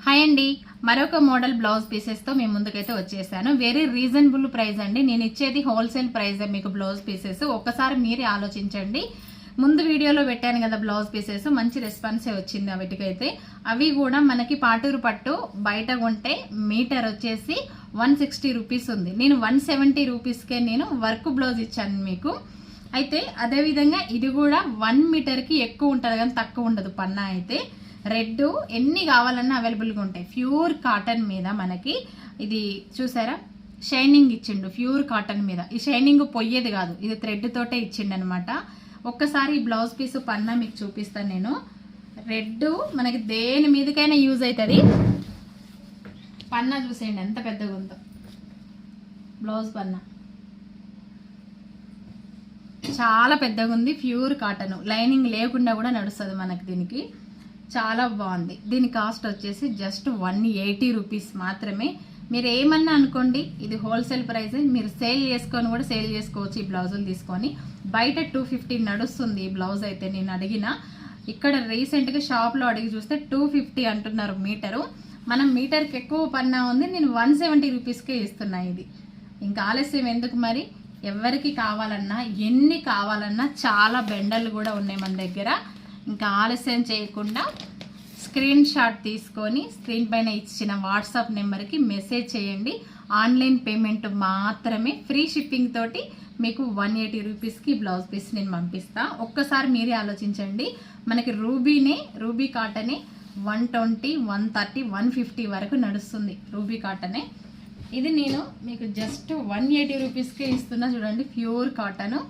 Hi అండి, మరొక model blouse pieces తో మేము ముందుకైతే వచ్చేసాను. వెరీ రీజనబుల్ ప్రైస్ అండి. నేను ఇచ్చేది హోల్సేల్ ప్రైస్ మీకు బ్లౌజ్ పీసెస్. ఒక్కసారి మీరే ఆలోచించండి. ముందు వీడియోలో పెట్టాను కదా బ్లౌజ్ పీసెస్, మంచి రెస్పాన్సే వచ్చింది వీటికైతే. అవి కూడా మనకి పాటూరు పట్టు బయట కొంటే మీటర్ వచ్చేసి 160 రూపీస్ ఉంది. నేను 170 రూపీస్కే నేను వర్క్ బ్లౌజ్ ఇచ్చాను మీకు. అయితే అదేవిధంగా ఇది కూడా 1 మీటర్కి ఎక్కువ ఉంటుంది కానీ తక్కువ ఉండదు. పన్నా అయితే రెడ్ ఎన్ని కావాలన్నా అవైలబుల్గా ఉంటాయి. ప్యూర్ కాటన్ మీద మనకి ఇది చూసారా, షైనింగ్ ఇచ్చిండు ప్యూర్ కాటన్ మీద. ఈ షైనింగ్ పొయ్యేది కాదు, ఇది థ్రెడ్ తోటే ఇచ్చిండు అనమాట. ఒక్కసారి ఈ బ్లౌజ్ పీస్ పన్నా మీకు చూపిస్తాను నేను. రెడ్ మనకి దేని మీదకైనా యూజ్ అవుతుంది. పన్నా చూసేయండి ఎంత పెద్దగా ఉందో బ్లౌజ్ పన్నా, చాలా పెద్దగా ఉంది. ప్యూర్ కాటన్, లైనింగ్ లేకుండా కూడా నడుస్తుంది మనకి. దీనికి చాలా బాగుంది. దీని కాస్ట్ వచ్చేసి జస్ట్ 180 రూపీస్ మాత్రమే. మీరు ఏమన్నా అనుకోండి, ఇది హోల్సేల్ ప్రైస్. మీరు సేల్ చేసుకొని కూడా సేల్ చేసుకోవచ్చు ఈ బ్లౌజులు తీసుకొని. బయట 250 నడుస్తుంది ఈ బ్లౌజ్ అయితే. నేను అడిగిన ఇక్కడ రీసెంట్గా షాప్లో అడిగి చూస్తే 250 అంటున్నారు మీటరు. మనం మీటర్కి ఎక్కువ పన్నా ఉంది. నేను 170 రూపీస్కే ఇస్తున్నా ఇది. ఇంకా ఆలస్యం ఎందుకు మరి, ఎవరికి కావాలన్నా ఎన్ని కావాలన్నా చాలా బెండలు కూడా ఉన్నాయి మన దగ్గర. ఇంకా ఆలస్యం చేయకుండా స్క్రీన్ షాట్ తీసుకొని స్క్రీన్ పైన ఇచ్చిన వాట్సాప్ నెంబర్కి మెసేజ్ చేయండి. ఆన్లైన్ పేమెంట్ మాత్రమే, ఫ్రీ షిప్పింగ్ తోటి మీకు 180 రూపీస్కి బ్లౌజ్ పీస్ నేను పంపిస్తా. ఒక్కసారి మీరే ఆలోచించండి. మనకి రూబీ కాటనే 120, 130, 150 వరకు నడుస్తుంది రూబీ కాటనే. ఇది నేను మీకు జస్ట్ 180 రూపీస్కే ఇస్తున్నా. చూడండి, ప్యూర్ కాటన్.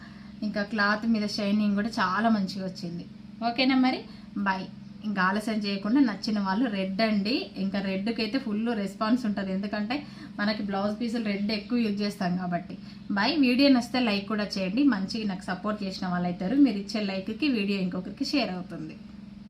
ఇంకా క్లాత్ మీద షైనింగ్ కూడా చాలా మంచిగా వచ్చింది. ఓకేనా మరి, బాయ్. ఇంకా ఆలస్యం చేయకుండా నచ్చిన వాళ్ళు రెడ్ అండి. ఇంకా రెడ్కి అయితే ఫుల్ రెస్పాన్స్ ఉంటుంది, ఎందుకంటే మనకి బ్లౌజ్ పీసులు రెడ్ ఎక్కువ యూజ్ చేస్తాం కాబట్టి. బాయ్. వీడియో నచ్చితే లైక్ కూడా చేయండి. మంచిగా నాకు సపోర్ట్ చేసిన వాళ్ళు అవుతారు. మీరు ఇచ్చే లైక్కి వీడియో ఇంకొకరికి షేర్ అవుతుంది.